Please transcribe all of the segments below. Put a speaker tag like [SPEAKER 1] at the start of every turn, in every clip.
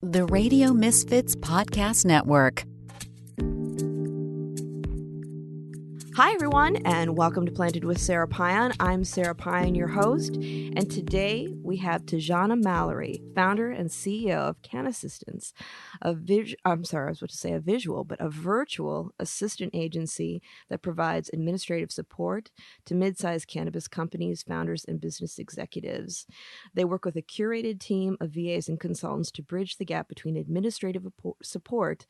[SPEAKER 1] The Radio Misfits Podcast Network.
[SPEAKER 2] Hi, everyone, and welcome to Planted with Sara Pion. I'm Sara Pion, your host, and today we have TaJanna Mallory, founder and CEO of CannAssistants, a virtual assistant agency that provides administrative support to mid-sized cannabis companies, founders, and business executives. They work with a curated team of VAs and consultants to bridge the gap between administrative support,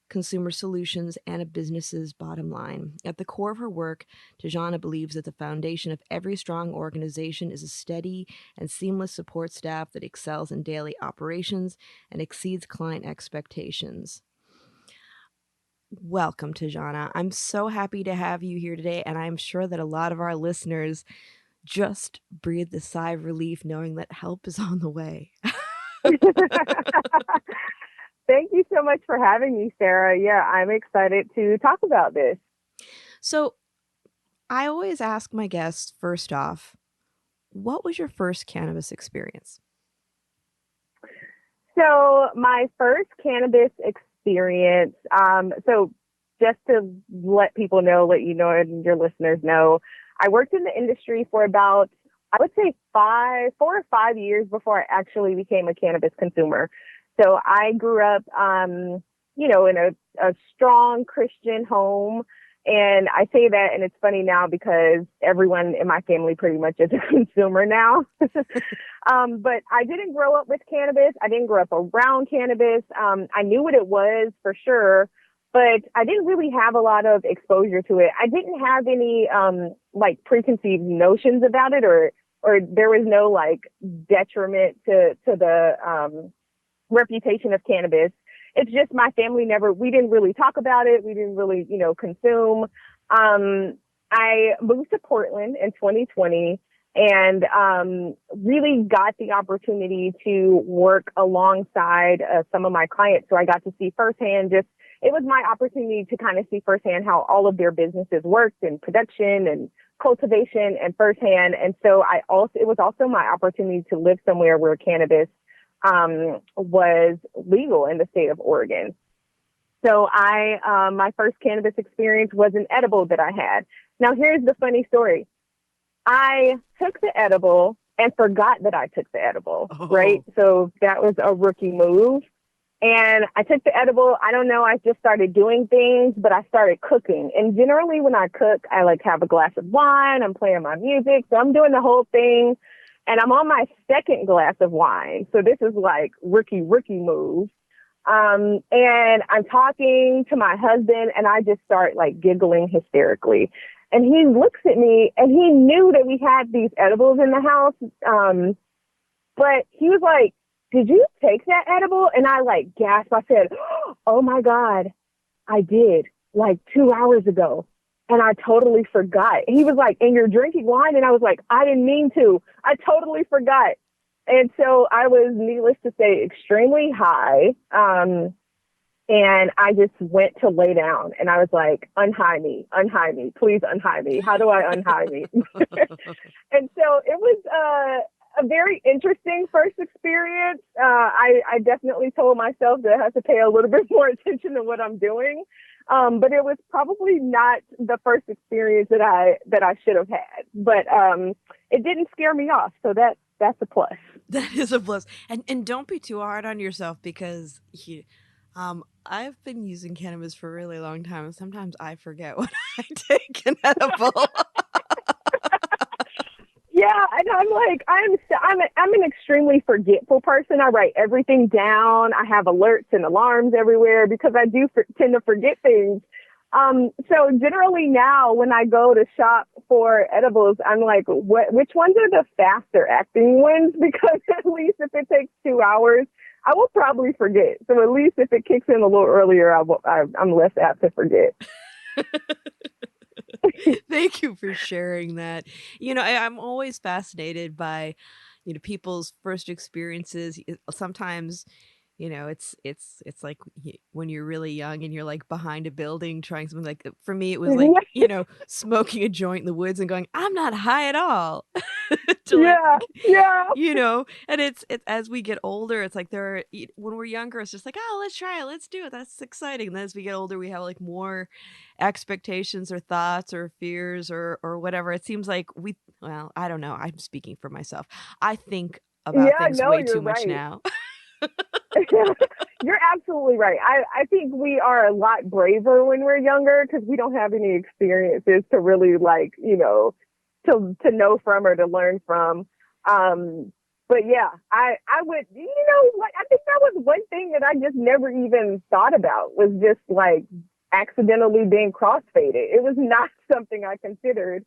[SPEAKER 2] consumer solutions, and a business's bottom line. At the core of her work, TaJanna believes that the foundation of every strong organization is a steady and seamless support staff that excels in daily operations and exceeds client expectations. Welcome, TaJanna. I'm so happy to have you here today, and I'm sure that a lot of our listeners just breathed a sigh of relief knowing that help is on the way.
[SPEAKER 3] Thank you so much for having me, Sara. Yeah, I'm excited to talk about this.
[SPEAKER 2] So I always ask my guests, first off, what was your first cannabis experience?
[SPEAKER 3] So my first cannabis experience, so just to let people know, let you know, and your listeners know, I worked in the industry for about, I would say 4 or 5 years before I actually became a cannabis consumer. So I grew up, in a strong Christian home. And I say that, and it's funny now because everyone in my family pretty much is a consumer now. But I didn't grow up with cannabis. I didn't grow up around cannabis. I knew what it was for sure, but I didn't really have a lot of exposure to it. I didn't have any, preconceived notions about it, or there was no detriment to the, reputation of cannabis. It's just my family we didn't really talk about it. We didn't really, consume. I moved to Portland in 2020 and really got the opportunity to work alongside some of my clients. So I got to see firsthand it was my opportunity to kind of see firsthand how all of their businesses worked in production and cultivation and firsthand. And so it was also my opportunity to live somewhere where cannabis was legal in the state of Oregon. So my first cannabis experience was an edible that I had. Now, here's the funny story. I took the edible and forgot that I took the edible, right? So that was a rookie move. And I took the edible. I don't know. I just started doing things, but I started cooking. And generally when I cook, I have a glass of wine. I'm playing my music. So I'm doing the whole thing. And I'm on my second glass of wine. So this is rookie move. And I'm talking to my husband and I just start giggling hysterically. And he looks at me and he knew that we had these edibles in the house. But he was like, "Did you take that edible?" And I gasped. I said, "Oh my God, I did 2 hours ago. And I totally forgot." He was like, "And you're drinking wine?" And I was like, "I didn't mean to. I totally forgot." And so I was, needless to say, extremely high. And I just went to lay down and I was like, unhigh me, please unhigh me. How do I unhigh me? And so it was a very interesting first experience. I definitely told myself that I have to pay a little bit more attention to what I'm doing. But it was probably not the first experience that I should have had. But it didn't scare me off, so that's a plus.
[SPEAKER 2] That is a plus. And don't be too hard on yourself because I've been using cannabis for a really long time, and sometimes I forget when I take an edible.
[SPEAKER 3] Yeah, and I'm an extremely forgetful person. I write everything down. I have alerts and alarms everywhere because I do tend to forget things. So generally now when I go to shop for edibles, I'm like, which ones are the faster acting ones? Because at least if it takes 2 hours, I will probably forget. So at least if it kicks in a little earlier, I'm less apt to forget.
[SPEAKER 2] Thank you for sharing that. I'm always fascinated by, people's first experiences. Sometimes, it's like when you're really young and you're behind a building trying something. For me, it was smoking a joint in the woods and going, I'm not high at all. to like,
[SPEAKER 3] Yeah, yeah,
[SPEAKER 2] and it's as we get older, it's like when we're younger, it's just like, oh, let's try it, let's do it, that's exciting. And then as we get older, we have like more expectations or thoughts or fears or whatever. It seems like well, I don't know, I'm speaking for myself. I think about
[SPEAKER 3] yeah.
[SPEAKER 2] things
[SPEAKER 3] No,
[SPEAKER 2] way
[SPEAKER 3] you're
[SPEAKER 2] too much
[SPEAKER 3] right.
[SPEAKER 2] now.
[SPEAKER 3] You're absolutely right. I think we are a lot braver when we're younger because we don't have any experiences to really like, to know from or to learn from. But yeah, I would, like, I think that was one thing that I just never even thought about was just like accidentally being crossfaded. It was not something I considered.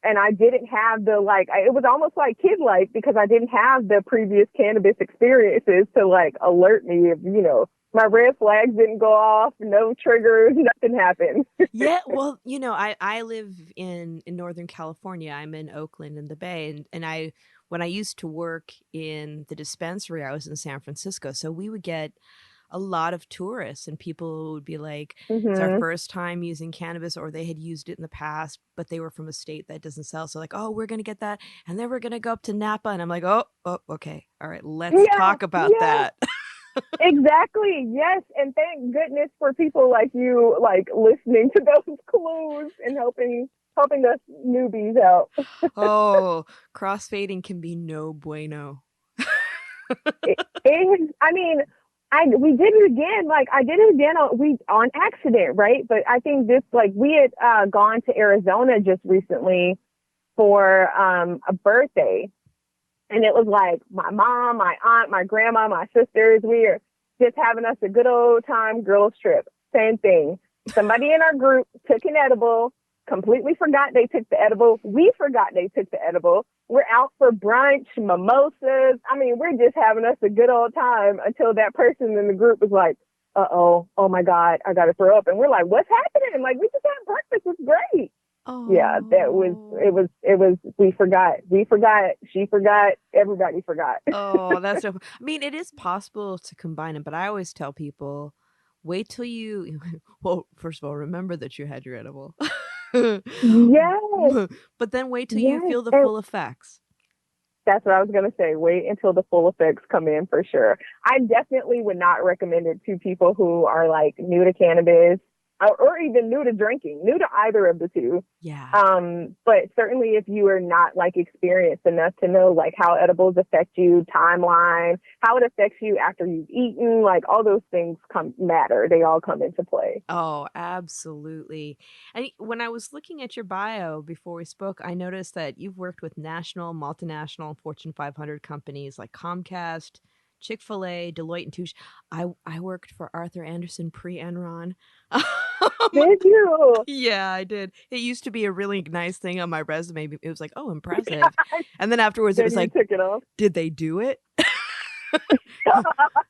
[SPEAKER 3] And I didn't have it was almost like kid life because I didn't have the previous cannabis experiences to like alert me if, my red flags didn't go off, no triggers, nothing happened.
[SPEAKER 2] Yeah, well, I live in Northern California. I'm in Oakland in the Bay, and when I used to work in the dispensary, I was in San Francisco. So we would get a lot of tourists, and people would be like, it's our
[SPEAKER 3] Hmm.
[SPEAKER 2] first time using cannabis, or they had used it in the past, but they were from a state that doesn't sell. So like, oh, we're going to get that. And then we're going to go up to Napa. And I'm like, oh, okay. All right, let's
[SPEAKER 3] Yeah,
[SPEAKER 2] talk about
[SPEAKER 3] yeah,
[SPEAKER 2] that.
[SPEAKER 3] exactly. Yes. And thank goodness for people like you, like listening to those clues and helping us newbies out.
[SPEAKER 2] Oh, crossfading can be no bueno.
[SPEAKER 3] I mean, we did it again. Like I did it again on accident, right? But I think this like we had gone to Arizona just recently for a birthday, and it was like my mom, my aunt, my grandma, my sisters. We are just having us a good old time girls trip. Same thing. Somebody in our group took an edible, completely forgot they took the edible. We forgot they took the edible. We're out for brunch, mimosas. I mean, we're just having us a good old time until that person in the group was like, oh my God, I got to throw up. And we're like, what's happening? Like, we just had breakfast. It's great. Yeah, we forgot, she forgot, everybody forgot.
[SPEAKER 2] Oh, that's so. I mean, it is possible to combine them, but I always tell people, wait till you. Well, first of all, remember that you had your edible,
[SPEAKER 3] Yes,
[SPEAKER 2] but then wait till you
[SPEAKER 3] yes.
[SPEAKER 2] feel the
[SPEAKER 3] And
[SPEAKER 2] full effects.
[SPEAKER 3] that's what I was going to say. Wait until the full effects come in for sure. I definitely would not recommend it to people who are like new to cannabis or even new to drinking, new to either of the two.
[SPEAKER 2] Yeah.
[SPEAKER 3] But certainly if you are not like experienced enough to know like how edibles affect you, timeline, how it affects you after you've eaten, like all those things matter. They all come into play.
[SPEAKER 2] Oh, absolutely. And when I was looking at your bio before we spoke, I noticed that you've worked with national, multinational, Fortune 500 companies like Comcast, Chick-fil-A, Deloitte and Touche. I worked for Arthur Andersen pre-Enron.
[SPEAKER 3] Did you?
[SPEAKER 2] Yeah, I did. It used to be a really nice thing on my resume. It was like, oh, impressive. And then afterwards, it
[SPEAKER 3] Then
[SPEAKER 2] was
[SPEAKER 3] you
[SPEAKER 2] like,
[SPEAKER 3] took it off.
[SPEAKER 2] did they do it?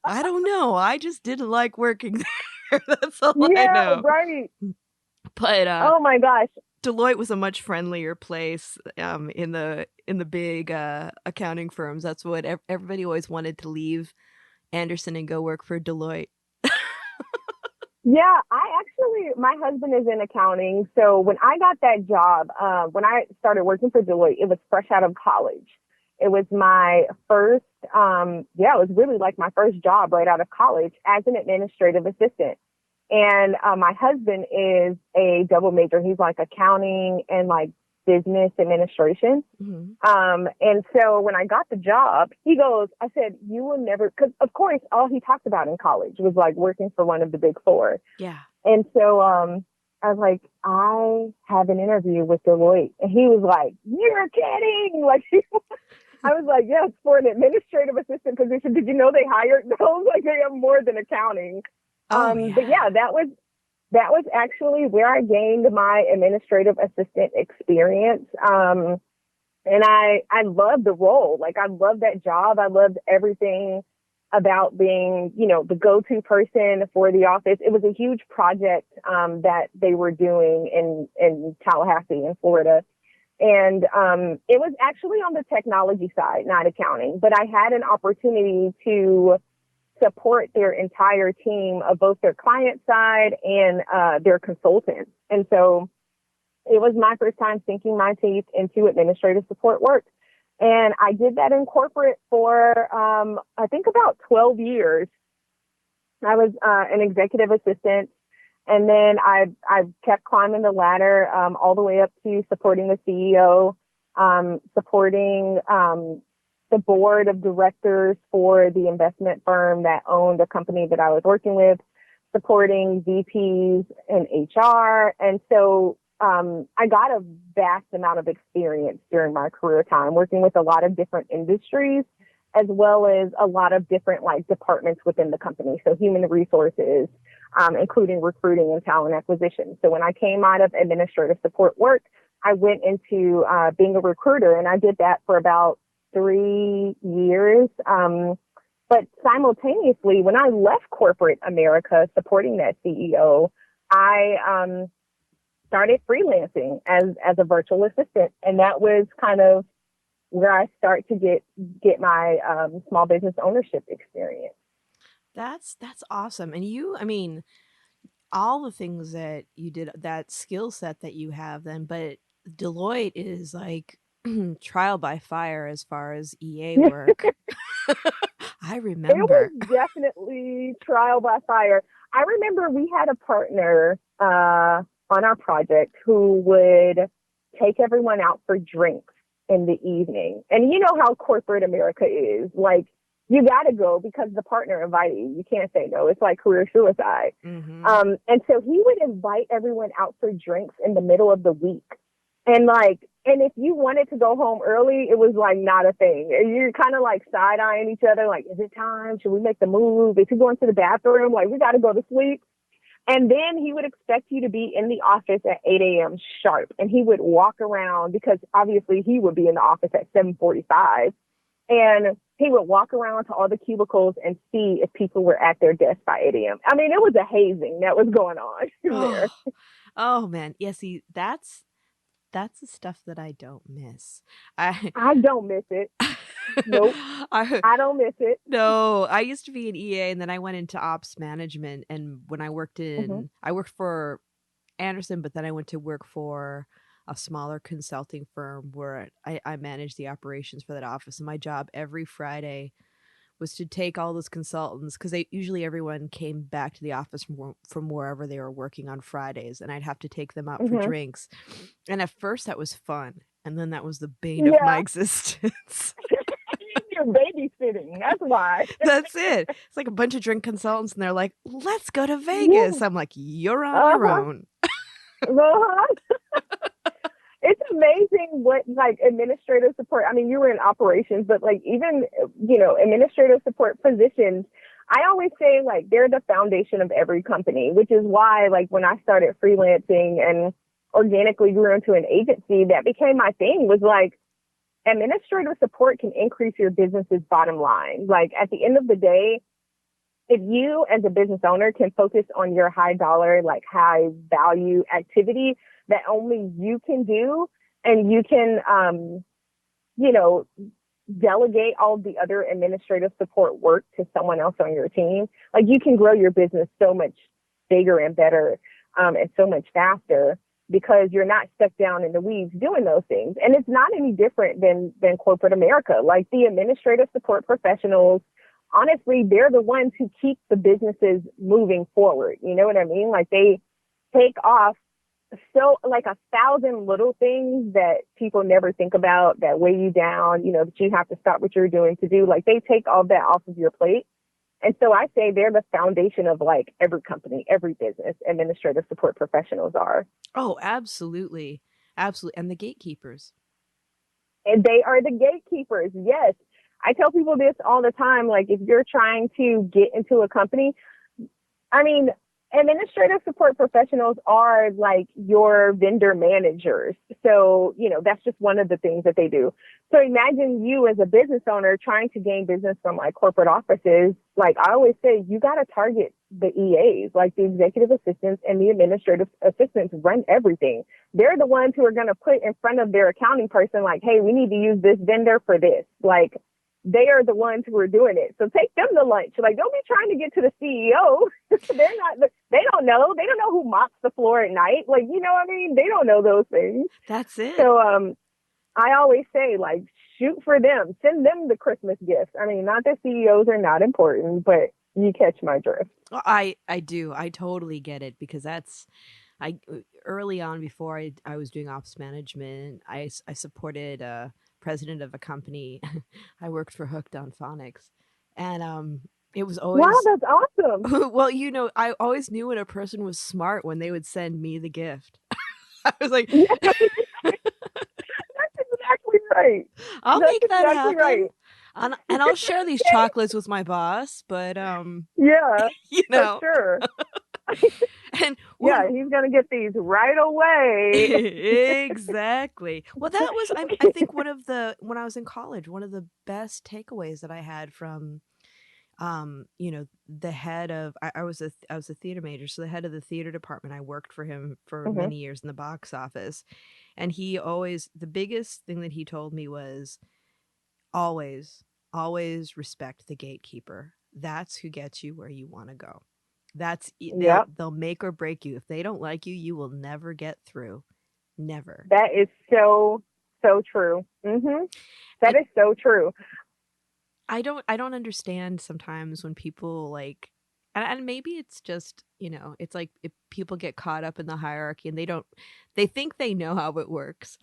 [SPEAKER 2] I don't know. I just didn't like working there. That's all I
[SPEAKER 3] Yeah,
[SPEAKER 2] know.
[SPEAKER 3] right.
[SPEAKER 2] But
[SPEAKER 3] Oh my gosh.
[SPEAKER 2] Deloitte was a much friendlier place in the big accounting firms. That's what everybody always wanted to leave Anderson and go work for Deloitte.
[SPEAKER 3] Yeah, my husband is in accounting. So when I got that job, when I started working for Deloitte, it was fresh out of college. It was my first, it was really like my first job right out of college as an administrative assistant. And my husband is a double major. He's like accounting and like business administration.
[SPEAKER 2] Mm-hmm.
[SPEAKER 3] And so when I got the job, he goes, I said, you will never, because of course, all he talked about in college was like working for one of the big four.
[SPEAKER 2] Yeah.
[SPEAKER 3] And so I was like, I have an interview with Deloitte. And he was like, you're kidding. Like, I was like, yes, for an administrative assistant position. Did you know they hired those? Like, they have more than accounting.
[SPEAKER 2] Yeah.
[SPEAKER 3] But yeah, that was actually where I gained my administrative assistant experience. And I loved the role. Like, I loved that job. I loved everything about being, the go-to person for the office. It was a huge project that they were doing in Tallahassee in Florida. And it was actually on the technology side, not accounting. But I had an opportunity to support their entire team of both their client side and their consultants. And so it was my first time sinking my teeth into administrative support work. And I did that in corporate for, I think about 12 years. I was an executive assistant. And then I kept climbing the ladder all the way up to supporting the CEO, supporting the board of directors for the investment firm that owned a company that I was working with, supporting VPs and HR. And so I got a vast amount of experience during my career time working with a lot of different industries, as well as a lot of different like departments within the company. So human resources, including recruiting and talent acquisition. So when I came out of administrative support work, I went into being a recruiter, and I did that for about 3 years. But simultaneously, when I left corporate America supporting that CEO, I started freelancing as a virtual assistant. And that was kind of where I start to get my small business ownership experience.
[SPEAKER 2] That's awesome. And you, I mean, all the things that you did, that skill set that you have then, but Deloitte is like trial by fire as far as EA work. I remember.
[SPEAKER 3] It was definitely trial by fire. I remember we had a partner on our project who would take everyone out for drinks in the evening. And you know how corporate America is. Like, you got to go because the partner invited you. You can't say no. It's like career suicide.
[SPEAKER 2] Mm-hmm.
[SPEAKER 3] And so he would invite everyone out for drinks in the middle of the week. And if you wanted to go home early, it was like not a thing. And you're kind of like side eyeing each other. Like, is it time? Should we make the move? If you're going to the bathroom, like, we got to go to sleep. And then he would expect you to be in the office at 8 a.m. sharp. And he would walk around because obviously he would be in the office at 7:45. And he would walk around to all the cubicles and see if people were at their desk by 8 a.m. I mean, it was a hazing that was going on there.
[SPEAKER 2] Oh man. Yeah, see, that's the stuff that I don't miss. I
[SPEAKER 3] don't miss it. Nope. I don't miss it.
[SPEAKER 2] No, I used to be an EA and then I went into ops management. And when I worked I worked for Anderson, but then I went to work for a smaller consulting firm where I managed the operations for that office. And my job every Friday was to take all those consultants, because usually everyone came back to the office from wherever they were working on Fridays, and I'd have to take them out for drinks. And at first that was fun, and then that was the bane of my existence.
[SPEAKER 3] You're babysitting. That's why.
[SPEAKER 2] That's it. It's like a bunch of drink consultants, and they're like, "Let's go to Vegas." I'm like, "You're on your own." It's amazing what like administrative support. I mean, you were in operations, but like even, administrative support positions, I always say like they're the foundation of every company, which is why like when I started freelancing and organically grew into an agency, that became my thing, was like administrative support can increase your business's bottom line. Like at the end of the day, if you as a business owner can focus on your high dollar, like high value activity that only you can do, and you can, delegate all the other administrative support work to someone else on your team, like you can grow your business so much bigger and better and so much faster, because you're not stuck down in the weeds doing those things. And it's not any different than corporate America. Like the administrative support professionals, honestly, they're the ones who keep the businesses moving forward. You know what I mean? Like they take off so like 1,000 little things that people never think about that weigh you down, that you have to stop what you're doing to do. Like they take all that off of your plate. And so I say they're the foundation of like every company, every business. Administrative support professionals are. Oh, absolutely. Absolutely. And the gatekeepers.
[SPEAKER 3] And they are the gatekeepers. Yes. I tell people this all the time. Like if you're trying to get into a company, I mean, administrative support professionals are like your vendor managers. So, that's just one of the things that they do. So imagine you as a business owner trying to gain business from like corporate offices. Like I always say, you got to target the EAs, like the executive assistants and the administrative assistants run everything. They're the ones who are going to put in front of their accounting person, like, hey, we need to use this vendor for this. Like, they are the ones who are doing it. So take them to lunch. Like, don't be trying to get to the CEO. They don't know. They don't know who mops the floor at night. Like, you know what I mean? They don't know those things.
[SPEAKER 2] That's it.
[SPEAKER 3] So I always say, like, shoot for them. Send them the Christmas gifts. I mean, not that CEOs are not important, but you catch my drift.
[SPEAKER 2] I do. I totally get it, because I early on, before I was doing ops management, I supported a president of a company. I worked for Hooked on Phonics, and it was
[SPEAKER 3] Wow,
[SPEAKER 2] always
[SPEAKER 3] that's awesome.
[SPEAKER 2] well, I always knew when a person was smart when they would send me the gift. I was like,
[SPEAKER 3] That's exactly right.
[SPEAKER 2] I'll
[SPEAKER 3] That's
[SPEAKER 2] make that
[SPEAKER 3] exactly
[SPEAKER 2] happen.
[SPEAKER 3] right.
[SPEAKER 2] And I'll share these chocolates with my boss, but
[SPEAKER 3] Yeah,
[SPEAKER 2] you
[SPEAKER 3] for
[SPEAKER 2] know,
[SPEAKER 3] sure.
[SPEAKER 2] and
[SPEAKER 3] Yeah, he's gonna get these right away.
[SPEAKER 2] exactly. Well, that was I think one of the when I was in college, one of the best takeaways that I had from the head of I was a theater major, so the head of the theater department, I worked for him for
[SPEAKER 3] Hmm.
[SPEAKER 2] many years in the box office. And the biggest thing that he told me was always, always respect the gatekeeper. That's who gets you where you want to go.
[SPEAKER 3] Yep,
[SPEAKER 2] They'll make or break you. If they don't like you, you will never get through. Never.
[SPEAKER 3] that is so true. That
[SPEAKER 2] And
[SPEAKER 3] is so true.
[SPEAKER 2] I don't understand sometimes when people like, and maybe it's just, it's like if people get caught up in the hierarchy and they think they know how it works.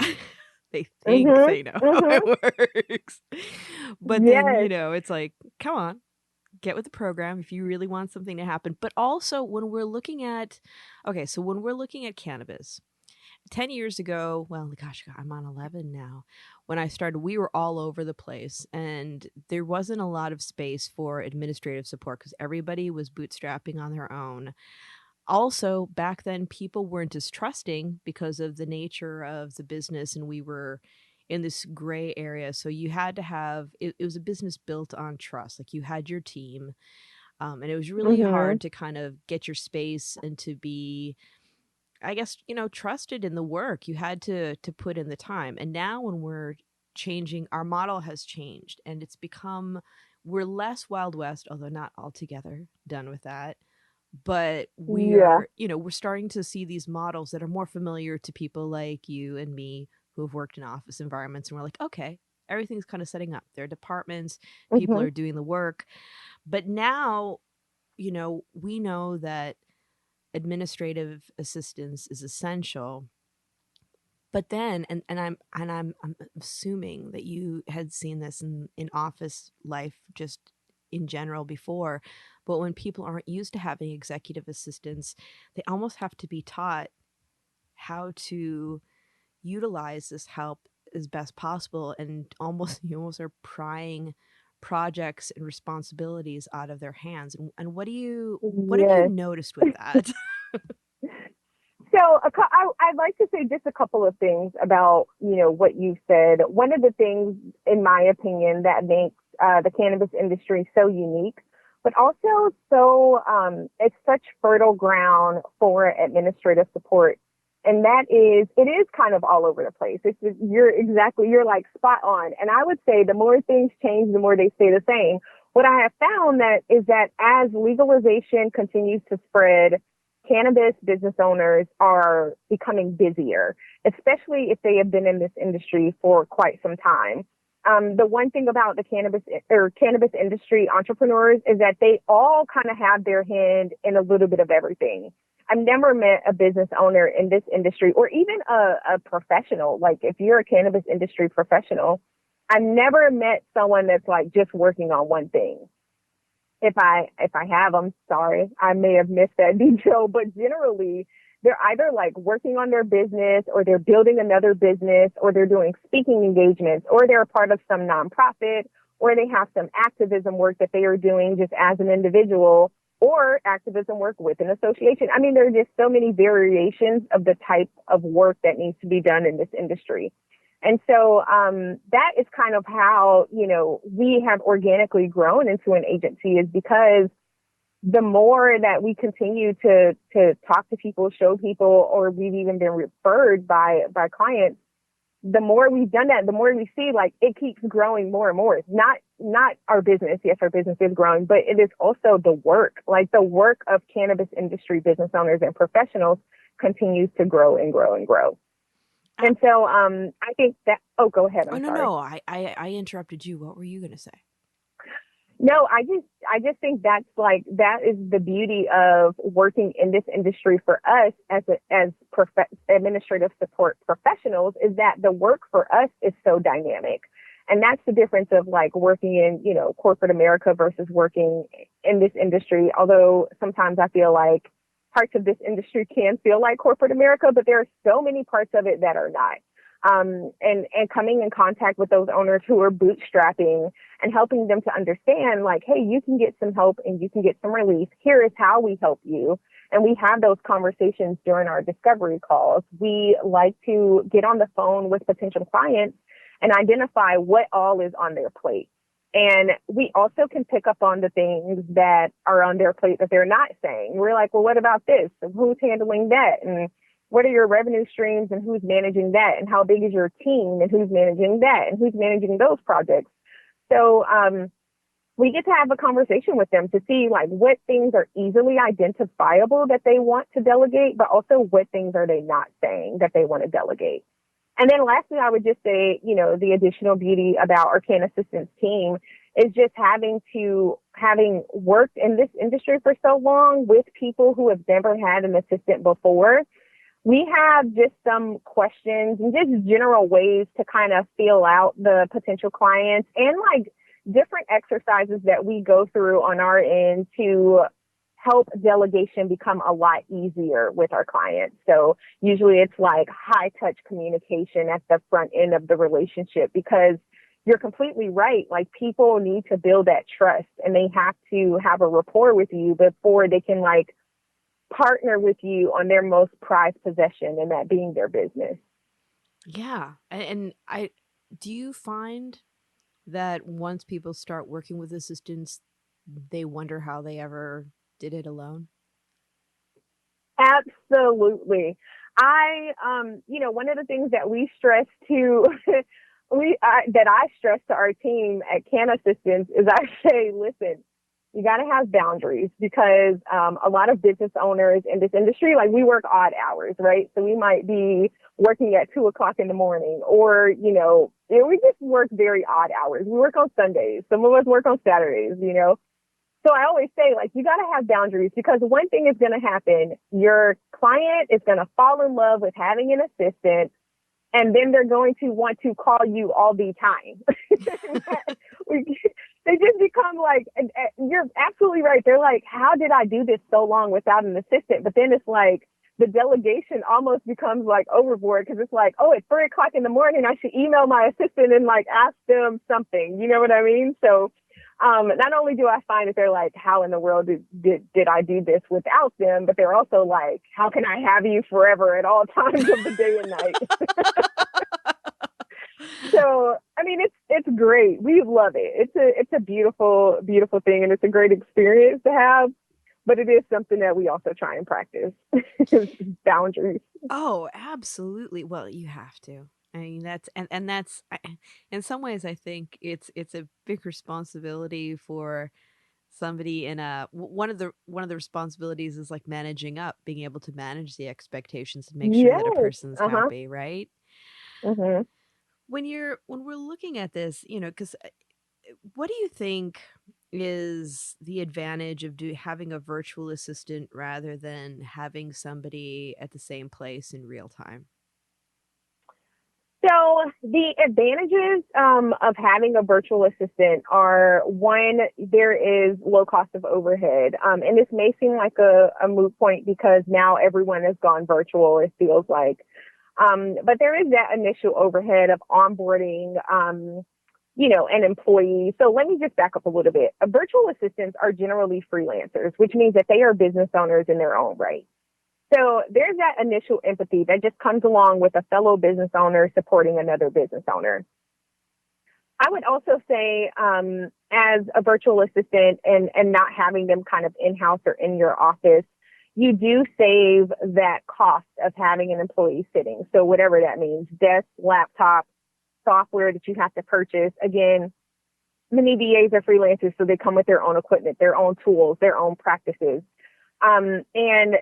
[SPEAKER 2] They think
[SPEAKER 3] Mhm,
[SPEAKER 2] they know how
[SPEAKER 3] mhm.
[SPEAKER 2] it works. But then,
[SPEAKER 3] Yes.
[SPEAKER 2] it's like, come on, get with the program if you really want something to happen. But also when we're looking at, okay, so when we're looking at cannabis, 10 years ago, well, gosh, I'm on 11 now. When I started, we were all over the place, and there wasn't a lot of space for administrative support because everybody was bootstrapping on their own. Also, back then, people weren't as trusting because of the nature of the business, and we were in this gray area. So you had to have it was a business built on trust. Like, you had your team, and it was really
[SPEAKER 3] Mhm.
[SPEAKER 2] hard to kind of get your space and to be, I guess, trusted in the work. You had to put in the time. And now when we're changing, our model has changed, and we're less Wild West, although not altogether done with that. But
[SPEAKER 3] Yeah.
[SPEAKER 2] we're starting to see these models that are more familiar to people like you and me who have worked in office environments. And we're like, okay, everything's kind of setting up. There are departments, people
[SPEAKER 3] Mhm.
[SPEAKER 2] are doing the work. But now, we know that administrative assistance is essential. But then, I'm assuming that you had seen this in office life just in general before, but when people aren't used to having executive assistants, they almost have to be taught how to utilize this help as best possible, and almost you almost are prying projects and responsibilities out of their hands. And what have you
[SPEAKER 3] Yes.
[SPEAKER 2] noticed with that?
[SPEAKER 3] So I'd like to say just a couple of things about, what you said. One of the things, in my opinion, that makes the cannabis industry so unique, but also it's such fertile ground for administrative support. And it is kind of all over the place. You're like spot on. And I would say the more things change, the more they stay the same. What I have found is that as legalization continues to spread, cannabis business owners are becoming busier, especially if they have been in this industry for quite some time. The one thing about the cannabis industry entrepreneurs is that they all kind of have their hand in a little bit of everything. I've never met a business owner in this industry, or even a professional. Like, if you're a cannabis industry professional, I've never met someone that's like just working on one thing. If I have, I'm sorry, I may have missed that detail, but generally they're either like working on their business, or they're building another business, or they're doing speaking engagements, or they're a part of some nonprofit, or they have some activism work that they are doing just as an individual, or activism work with an association. I mean, there are just so many variations of the type of work that needs to be done in this industry. And so that is kind of how, we have organically grown into an agency, is because the more that we continue to talk to people, show people, or we've even been referred by clients, the more we've done that, the more we see like it keeps growing more and more. It's not our business. Yes, our business is growing, but it is also the work. Like the work of cannabis industry business owners and professionals continues to grow and grow and grow. And so I think that, oh, go ahead. I'm sorry.
[SPEAKER 2] No. I interrupted you. What were you going to say?
[SPEAKER 3] No, I just think that is the beauty of working in this industry for us as administrative support professionals, is that the work for us is so dynamic. And that's the difference of like working in, corporate America versus working in this industry. Although sometimes I feel like parts of this industry can feel like corporate America, but there are so many parts of it that are not. And coming in contact with those owners who are bootstrapping and helping them to understand like, hey, you can get some help and you can get some relief. Here is how we help you. And we have those conversations during our discovery calls. We like to get on the phone with potential clients and identify what all is on their plate. And we also can pick up on the things that are on their plate that they're not saying. We're like, well, what about this? Who's handling that? And what are your revenue streams and who's managing that? And how big is your team and who's managing that? And who's managing those projects? So we get to have a conversation with them to see like what things are easily identifiable that they want to delegate, but also what things are they not saying that they want to delegate. And then lastly, I would just say, the additional beauty about our CannAssistants team is just having worked in this industry for so long with people who have never had an assistant before. We have just some questions and just general ways to kind of feel out the potential clients and like different exercises that we go through on our end to help delegation become a lot easier with our clients. So usually it's like high touch communication at the front end of the relationship, because you're completely right. Like people need to build that trust and they have to have a rapport with you before they can like partner with you on their most prized possession, and that being their business.
[SPEAKER 2] Yeah. And do you find that once people start working with assistants, they wonder how they ever did it alone?
[SPEAKER 3] Absolutely. One of the things that we stress to that I stress to our team at CannAssistants is I say, listen, you got to have boundaries, because a lot of business owners in this industry, like we work odd hours, right? So we might be working at 2:00 in the morning, or, we just work very odd hours. We work on Sundays. Some of us work on Saturdays, So I always say, like, you got to have boundaries, because one thing is going to happen. Your client is going to fall in love with having an assistant, and then they're going to want to call you all the time. They just become like, and you're absolutely right. They're like, how did I do this so long without an assistant? But then it's like the delegation almost becomes like overboard, because it's like, oh, at 3:00 in the morning, I should email my assistant and like ask them something. You know what I mean? So not only do I find that they're like, how in the world did I do this without them? But they're also like, how can I have you forever at all times of the day and night? So, I mean, it's great. We love it. It's a beautiful, beautiful thing, and it's a great experience to have. But it is something that we also try and practice. Boundaries.
[SPEAKER 2] Oh, absolutely. Well, you have to. I mean, that's in some ways, I think it's a big responsibility for somebody in one of the responsibilities is like managing up, being able to manage the expectations and make sure that a
[SPEAKER 3] Yes.
[SPEAKER 2] person's happy, right?
[SPEAKER 3] Mm-hmm.
[SPEAKER 2] When we're looking at this, because what do you think is the advantage of having a virtual assistant rather than having somebody at the same place in real time?
[SPEAKER 3] So the advantages of having a virtual assistant are, one, there is low cost of overhead. And this may seem like a moot point because now everyone has gone virtual, it feels like. But there is that initial overhead of onboarding, an employee. So let me just back up a little bit. Virtual assistants are generally freelancers, which means that they are business owners in their own right. So there's that initial empathy that just comes along with a fellow business owner supporting another business owner. I would also say, as a virtual assistant and not having them kind of in-house or in your office, you do save that cost of having an employee sitting. So whatever that means, desk, laptop, software that you have to purchase. Again, many VAs are freelancers, so they come with their own equipment, their own tools, their own practices. And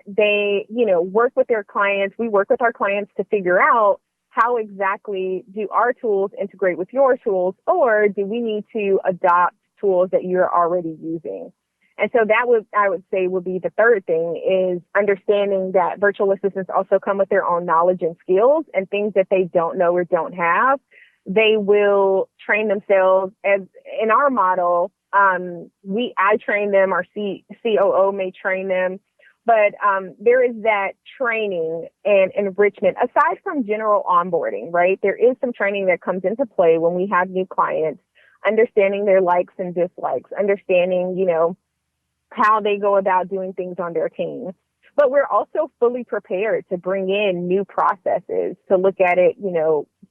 [SPEAKER 3] they, work with their clients. We work with our clients to figure out how exactly do our tools integrate with your tools, or do we need to adopt tools that you're already using? And so I would say would be the third thing, is understanding that virtual assistants also come with their own knowledge and skills, and things that they don't know or don't have, they will train themselves. As in our model, I train them, our COO may train them, but there is that training and enrichment aside from general onboarding, right? There is some training that comes into play when we have new clients, understanding their likes and dislikes, understanding, how they go about doing things on their team. But we're also fully prepared to bring in new processes, to look at it,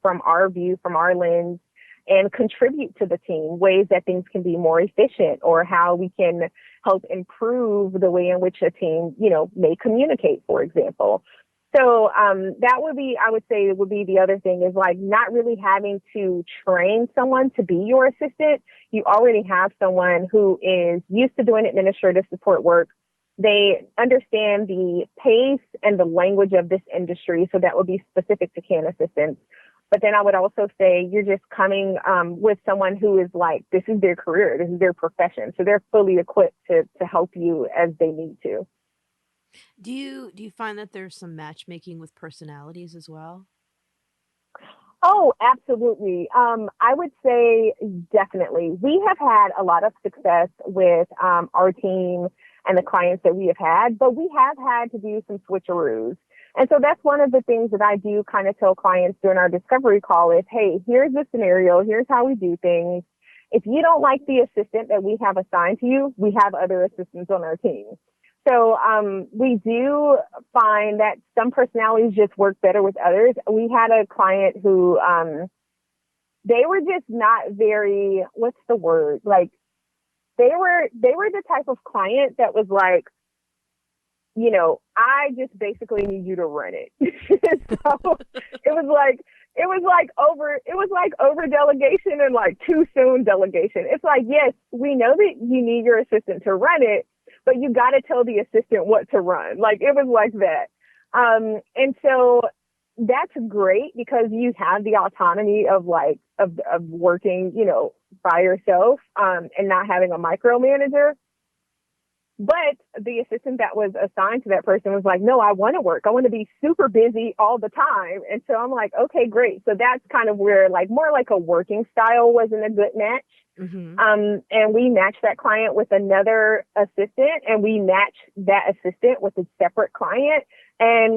[SPEAKER 3] from our view, from our lens, and contribute to the team, ways that things can be more efficient, or how we can help improve the way in which a team, may communicate, for example. So that would be, I would say, would be the other thing, is like not really having to train someone to be your assistant. You already have someone who is used to doing administrative support work. They understand the pace and the language of this industry. So that would be specific to CannAssistants. But then I would also say you're just coming with someone who is like, this is their career, this is their profession. So they're fully equipped to help you as they need to.
[SPEAKER 2] Do you find that there's some matchmaking with personalities as well?
[SPEAKER 3] Oh, absolutely. I would say definitely. We have had a lot of success with our team and the clients that we have had, but we have had to do some switcheroos. And so that's one of the things that I do kind of tell clients during our discovery call is, hey, here's the scenario. Here's how we do things. If you don't like the assistant that we have assigned to you, we have other assistants on our team. So we do find that some personalities just work better with others. We had a client who they were just not very, what's the word? Like they were the type of client that was like, I just basically need you to run it. So it was like over delegation and like too soon delegation. It's like, yes, we know that you need your assistant to run it, but you got to tell the assistant what to run. Like it was like that. And so that's great because you have the autonomy of working, by yourself, and not having a micromanager. But the assistant that was assigned to that person was like, no, I want to work. I want to be super busy all the time. And so I'm like, okay, great. So that's kind of where more like a working style wasn't a good match.
[SPEAKER 2] Mm-hmm.
[SPEAKER 3] And we matched that client with another assistant, and we matched that assistant with a separate client, and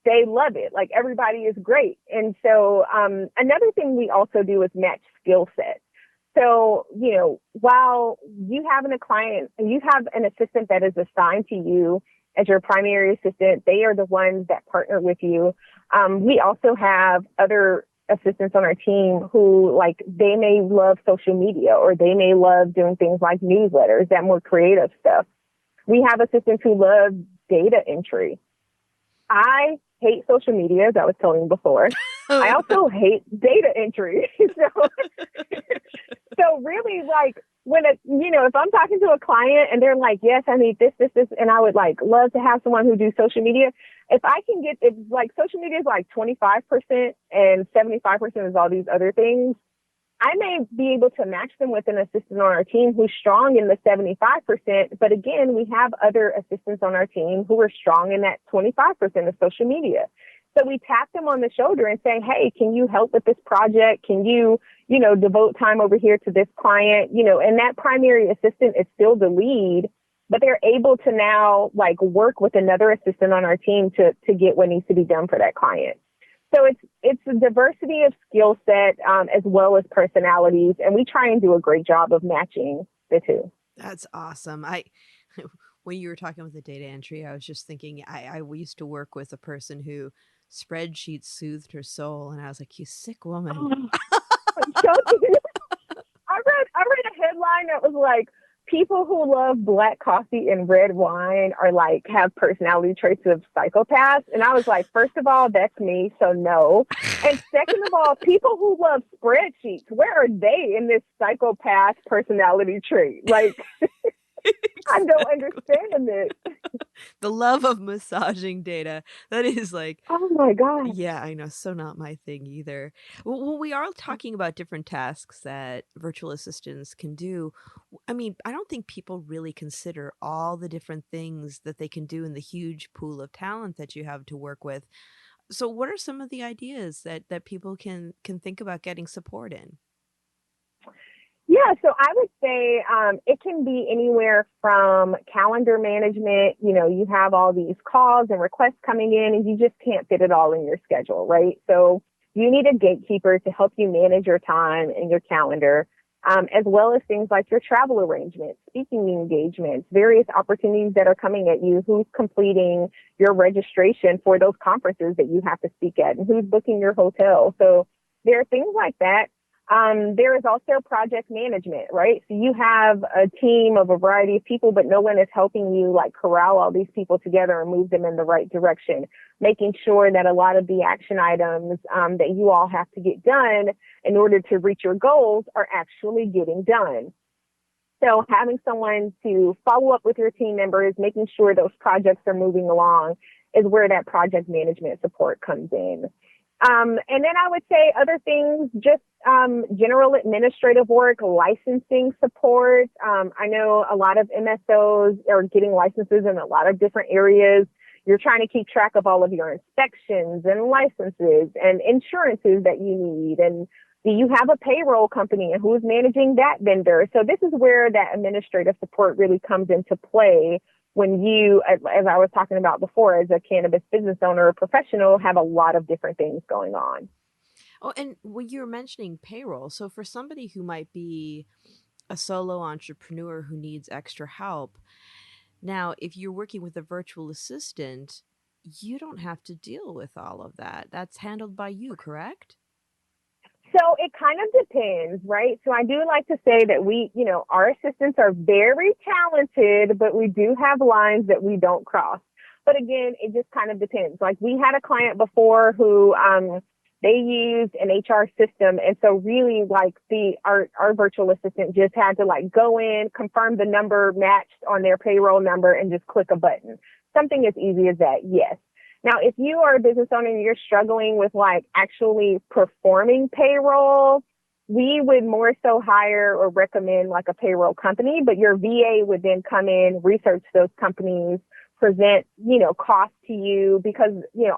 [SPEAKER 3] they love it. Like everybody is great. And so, another thing we also do is match skill sets. So, while you have you have an assistant that is assigned to you as your primary assistant, they are the ones that partner with you. We also have other assistants on our team who they may love social media, or they may love doing things like newsletters, that more creative stuff. We have assistants who love data entry. I hate social media, as I was telling you before. I also hate data entry. So really, when if I'm talking to a client and they're like, yes, I need this, and I would love to have someone who do social media. If I can get, if social media is 25% and 75% is all these other things, I may be able to match them with an assistant on our team who's strong in the 75%. But again, we have other assistants on our team who are strong in that 25% of social media. So we tap them on the shoulder and say, hey, can you help with this project? Can you, devote time over here to this client? And that primary assistant is still the lead, but they're able to now work with another assistant on our team to get what needs to be done for that client. So it's a diversity of skill set, as well as personalities. And we try and do a great job of matching the two.
[SPEAKER 2] That's awesome. When you were talking with the data entry, I was just thinking, I used to work with a person who spreadsheets soothed her soul. And I was like, you sick woman.
[SPEAKER 3] I read a headline that was like, people who love black coffee and red wine are like have personality traits of psychopaths. And I was like, first of all, that's me, so no. And second of all, people who love spreadsheets, where are they in this psychopath personality trait? Like, I don't understand it.
[SPEAKER 2] The love of massaging data. That is like,
[SPEAKER 3] Oh my God.
[SPEAKER 2] yeah, I know. So not my thing either. Well, we are talking about different tasks that virtual assistants can do. I mean, I don't think people really consider all the different things that they can do in the huge pool of talent that you have to work with. So what are some of the ideas that people can think about getting support in?
[SPEAKER 3] Yeah, so I would say it can be anywhere from calendar management. You know, you have all these calls and requests coming in and you just can't fit it all in your schedule, right? So you need a gatekeeper to help you manage your time and your calendar, as well as things like your travel arrangements, speaking engagements, various opportunities that are coming at you, who's completing your registration for those conferences that you have to speak at, and who's booking your hotel. So there are things like that. There is also project management, right? So you have a team of a variety of people, but no one is helping you like corral all these people together and move them in the right direction, making sure that a lot of the action items that you all have to get done in order to reach your goals are actually getting done. So having someone to follow up with your team members, making sure those projects are moving along is where that project management support comes in. And then I would say other things, just general administrative work, licensing support. I know a lot of MSOs are getting licenses in a lot of different areas. You're trying to keep track of all of your inspections and licenses and insurances that you need. And do you have a payroll company and who's managing that vendor? So this is where that administrative support really comes into play when you, as I was talking about before, as a cannabis business owner or professional, have a lot of different things going on.
[SPEAKER 2] Oh, and when you were mentioning payroll, so for somebody who might be a solo entrepreneur who needs extra help, now, if you're working with a virtual assistant, you don't have to deal with all of that. That's handled by you, correct?
[SPEAKER 3] So it kind of depends, right? So I do like to say that our assistants are very talented, but we do have lines that we don't cross. But again, it just kind of depends. Like we had a client before who, they used an HR system. And so really like our virtual assistant just had to like go in, confirm the number matched on their payroll number and just click a button. Something as easy as that. Yes. Now, if you are a business owner and you're struggling with like actually performing payroll, we would more so hire or recommend like a payroll company, but your VA would then come in, research those companies, present, cost to you because,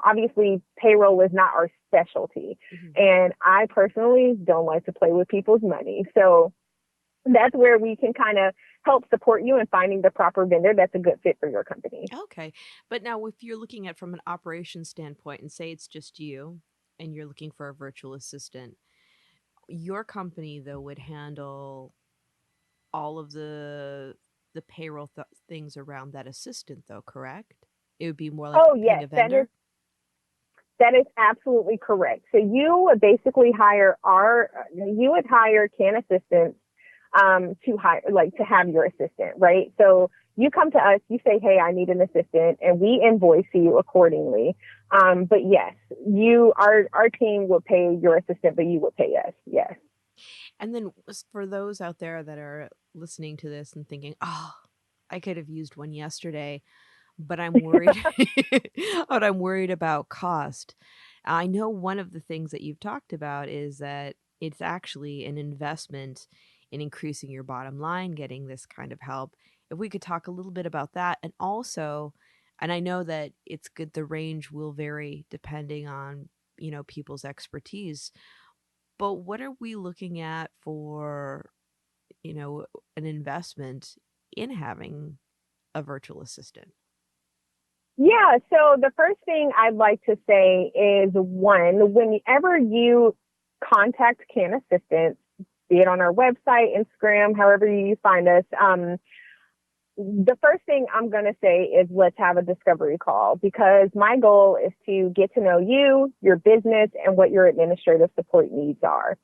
[SPEAKER 3] obviously payroll is not our specialty. Mm-hmm. And I personally don't like to play with people's money. So that's where we can kind of help support you in finding the proper vendor that's a good fit for your company.
[SPEAKER 2] Okay. But now if you're looking at from an operations standpoint and say it's just you and you're looking for a virtual assistant, your company though would handle all of the payroll things around that assistant though, correct? It would be more like paying a vendor?
[SPEAKER 3] That is absolutely correct. So you would basically hire CannAssistants to have your assistant, right? So you come to us, you say, hey, I need an assistant, and we invoice you accordingly. But yes, our team will pay your assistant, but you will pay us. Yes.
[SPEAKER 2] And then for those out there that are listening to this and thinking, oh, I could have used one yesterday, but I'm worried, but I'm worried about cost. I know one of the things that you've talked about is that it's actually an investment in increasing your bottom line, getting this kind of help. If we could talk a little bit about that. And also, and I know that it's good, the range will vary depending on, people's expertise, but what are we looking at for, an investment in having a virtual assistant?
[SPEAKER 3] Yeah. So the first thing I'd like to say is one, whenever you contact CannAssistants, be it on our website, Instagram, however you find us, the first thing I'm going to say is let's have a discovery call because my goal is to get to know you, your business, and what your administrative support needs are.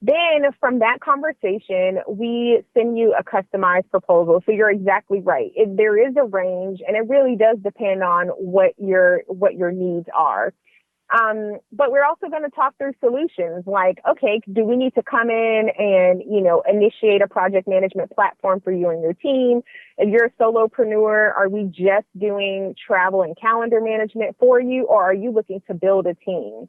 [SPEAKER 3] Then from that conversation, we send you a customized proposal. So you're exactly right. There is a range, and it really does depend on what your needs are. But we're also going to talk through solutions like, okay, do we need to come in and, initiate a project management platform for you and your team? If you're a solopreneur, are we just doing travel and calendar management for you, or are you looking to build a team?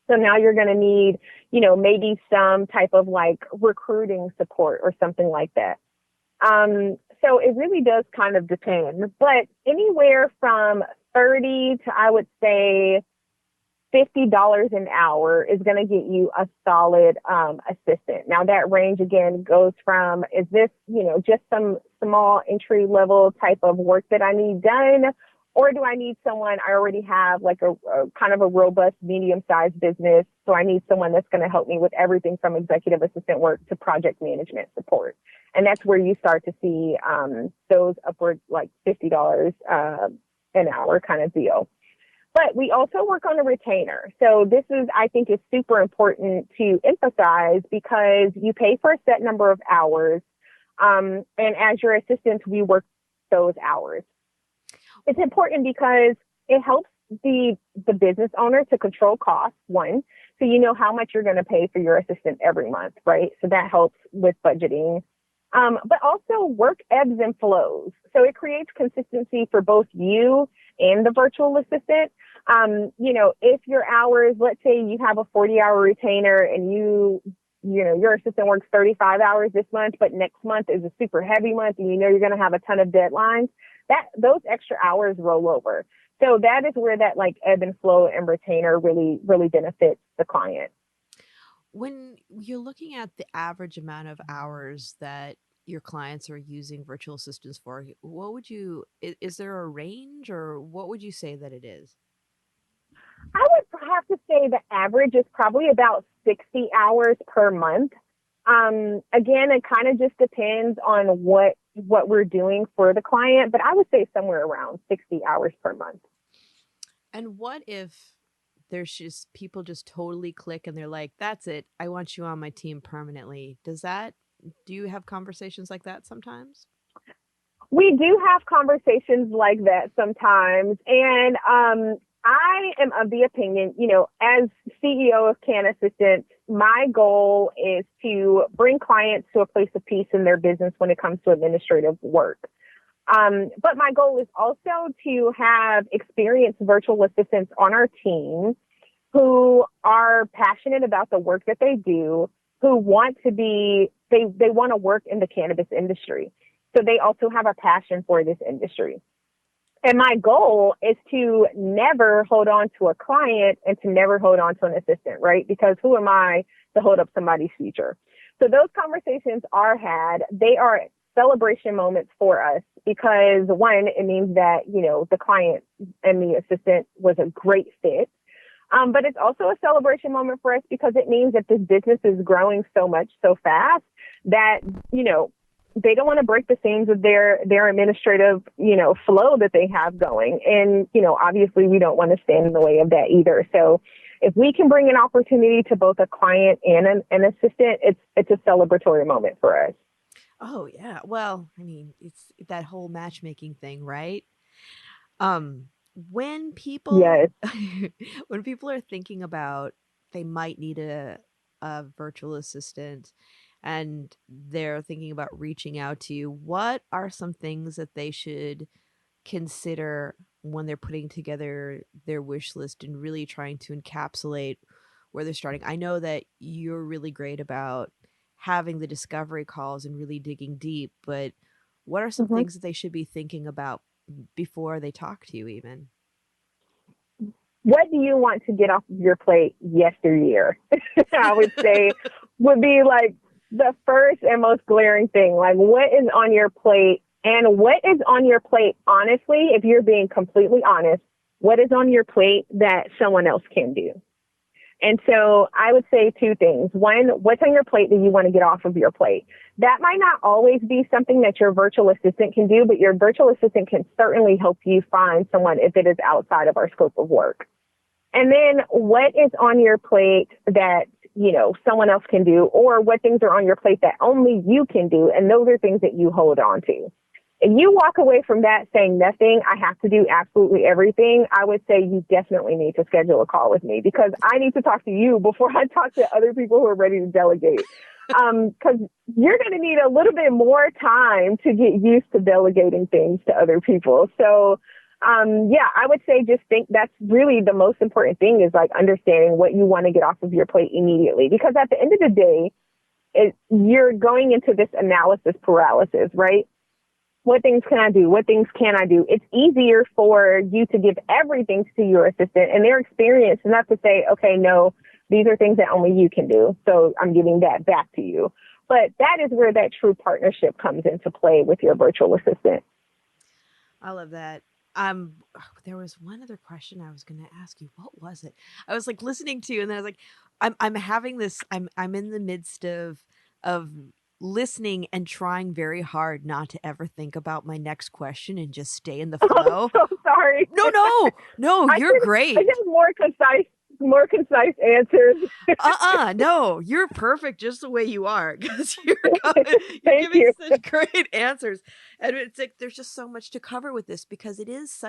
[SPEAKER 3] So now you're going to need, maybe some type of like recruiting support or something like that. So it really does kind of depend, but anywhere from 30 to, I would say, $50 an hour is going to get you a solid assistant. Now that range again goes from, is this, just some small entry level type of work that I need done? Or do I need someone, I already have like a kind of a robust medium-sized business. So I need someone that's going to help me with everything from executive assistant work to project management support. And that's where you start to see those upwards like $50 an hour kind of deal. But we also work on a retainer. So this is, I think, is super important to emphasize because you pay for a set number of hours. And as your assistant, we work those hours. It's important because it helps the business owner to control costs, one, so you know how much you're going to pay for your assistant every month, right? So that helps with budgeting. But also work ebbs and flows. So it creates consistency for both you and the virtual assistant. If your hours, let's say you have a 40-hour retainer and your assistant works 35 hours this month, but next month is a super heavy month and you're going to have a ton of deadlines, those extra hours roll over. So that is where that like ebb and flow and retainer really, really benefits the client.
[SPEAKER 2] When you're looking at the average amount of hours that your clients are using virtual assistants for, is there a range or what would you say that it is?
[SPEAKER 3] I would have to say the average is probably about 60 hours per month. Again, it kind of just depends on what we're doing for the client, but I would say somewhere around 60 hours per month.
[SPEAKER 2] And what if there's just people just totally click and they're like, that's it, I want you on my team permanently. Do you have conversations like that sometimes?
[SPEAKER 3] We do have conversations like that sometimes. And I am of the opinion, as CEO of CannAssistants, my goal is to bring clients to a place of peace in their business when it comes to administrative work. But my goal is also to have experienced virtual assistants on our team who are passionate about the work that they do, who want to they want to work in the cannabis industry. So they also have a passion for this industry. And my goal is to never hold on to a client and to never hold on to an assistant, right? Because who am I to hold up somebody's future? So those conversations are had. They are celebration moments for us because one, it means that, the client and the assistant was a great fit. But it's also a celebration moment for us because it means that this business is growing so much, so fast that, they don't want to break the seams of their administrative, flow that they have going. And, obviously we don't want to stand in the way of that either. So if we can bring an opportunity to both a client and an assistant, it's a celebratory moment for us.
[SPEAKER 2] Oh yeah. Well, I mean, it's that whole matchmaking thing, right? When people,
[SPEAKER 3] Yes.
[SPEAKER 2] when people are thinking about they might need a virtual assistant and they're thinking about reaching out to you, what are some things that they should consider when they're putting together their wish list and really trying to encapsulate where they're starting? I know that you're really great about having the discovery calls and really digging deep, but what are some things that they should be thinking about before they talk to you even?
[SPEAKER 3] What do you want to get off of your plate yesteryear? I would say would be like the first and most glaring thing. Like, what is on your plate? And what is on your plate, honestly, if you're being completely honest, what is on your plate that someone else can do? And so I would say two things. One, what's on your plate that you want to get off of your plate? That might not always be something that your virtual assistant can do, but your virtual assistant can certainly help you find someone if it is outside of our scope of work. And then what is on your plate that someone else can do, or what things are on your plate that only you can do. And those are things that you hold on to. If you walk away from that saying nothing, I have to do absolutely everything, I would say you definitely need to schedule a call with me, because I need to talk to you before I talk to other people who are ready to delegate. Because you're going to need a little bit more time to get used to delegating things to other people. So, I would say just think that's really the most important thing, is like understanding what you want to get off of your plate immediately. Because at the end of the day, you're going into this analysis paralysis, right? What things can I do? What things can I do? It's easier for you to give everything to your assistant and their experience, enough to say, okay, no, these are things that only you can do, so I'm giving that back to you. But that is where that true partnership comes into play with your virtual assistant.
[SPEAKER 2] I love that. There was one other question I was going to ask you. What was it? I was like listening to you, and then I was like, I'm having this. I'm in the midst of listening and trying very hard not to ever think about my next question and just stay in the flow.
[SPEAKER 3] I'm so sorry.
[SPEAKER 2] No, you're great.
[SPEAKER 3] I get more concise answers.
[SPEAKER 2] No, you're perfect just the way you are, because you're giving
[SPEAKER 3] you.
[SPEAKER 2] such great answers. And it's like, there's just so much to cover with this, because it is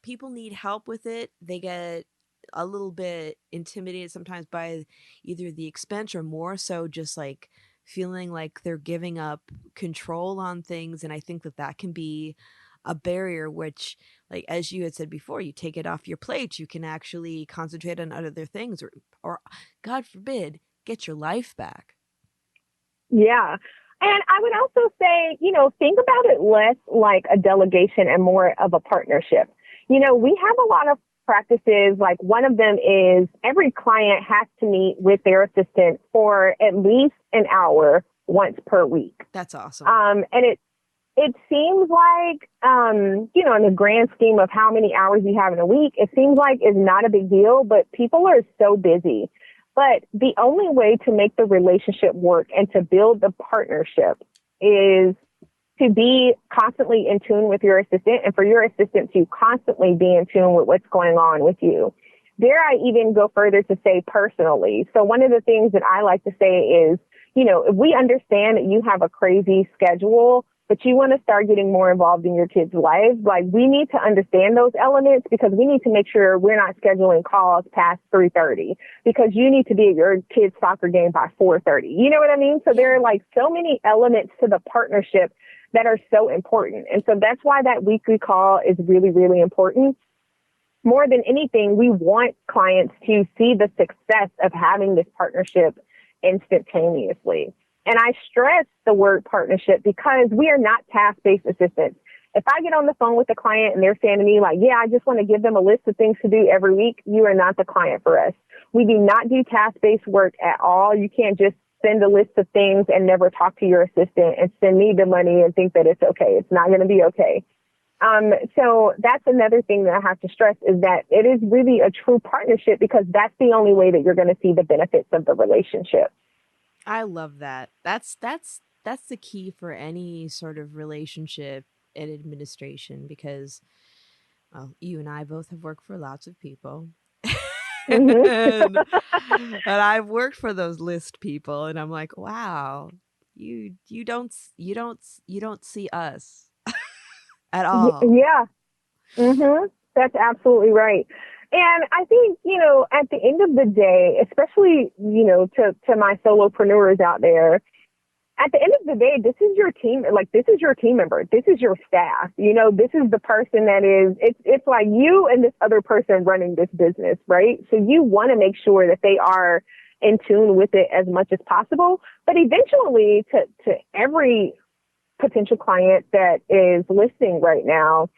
[SPEAKER 2] people need help with it. They get a little bit intimidated sometimes by either the expense, or more so just like feeling like they're giving up control on things. And I think that can be a barrier, which, like, as you had said before, you take it off your plate, you can actually concentrate on other things, or God forbid, get your life back.
[SPEAKER 3] Yeah. And I would also say, think about it less like a delegation and more of a partnership. We have a lot of practices, like one of them is every client has to meet with their assistant for at least an hour once per week.
[SPEAKER 2] That's awesome.
[SPEAKER 3] And it seems like, in the grand scheme of how many hours you have in a week, it seems like it's not a big deal, but people are so busy. But the only way to make the relationship work and to build the partnership is to be constantly in tune with your assistant, and for your assistant to constantly be in tune with what's going on with you. Dare I even go further to say personally? So one of the things that I like to say is, if we understand that you have a crazy schedule, but you want to start getting more involved in your kids' lives, like, we need to understand those elements, because we need to make sure we're not scheduling calls past 3:30, because you need to be at your kid's soccer game by 4:30. You know what I mean? So there are like so many elements to the partnership that are so important. And so that's why that weekly call is really, really important. More than anything, we want clients to see the success of having this partnership instantaneously. And I stress the word partnership because we are not task-based assistants. If I get on the phone with a client and they're saying to me, like, I just want to give them a list of things to do every week, you are not the client for us. We do not do task-based work at all. You can't just send a list of things and never talk to your assistant and send me the money and think that it's okay. It's not going to be okay. So that's another thing that I have to stress, is that it is really a true partnership, because that's the only way that you're going to see the benefits of the relationship.
[SPEAKER 2] I love that. That's the key for any sort of relationship and administration, because, well, you and I both have worked for lots of people. Mm-hmm. and I've worked for those list people, and I'm like, wow, you don't see us at all.
[SPEAKER 3] Yeah. Mm-hmm. That's absolutely right. And I think, at the end of the day, especially, to my solopreneurs out there, at the end of the day, this is your team. Like, this is your team member. This is your staff. This is the person that it's like you and this other person running this business, right? So you want to make sure that they are in tune with it as much as possible. But eventually, to every potential client that is listening right now,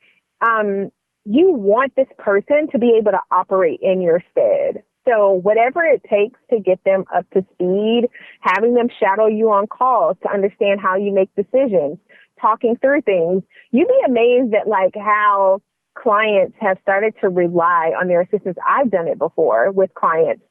[SPEAKER 3] you want this person to be able to operate in your stead. So whatever it takes to get them up to speed, having them shadow you on calls to understand how you make decisions, talking through things, you'd be amazed at like how clients have started to rely on their assistants. I've done it before with clients.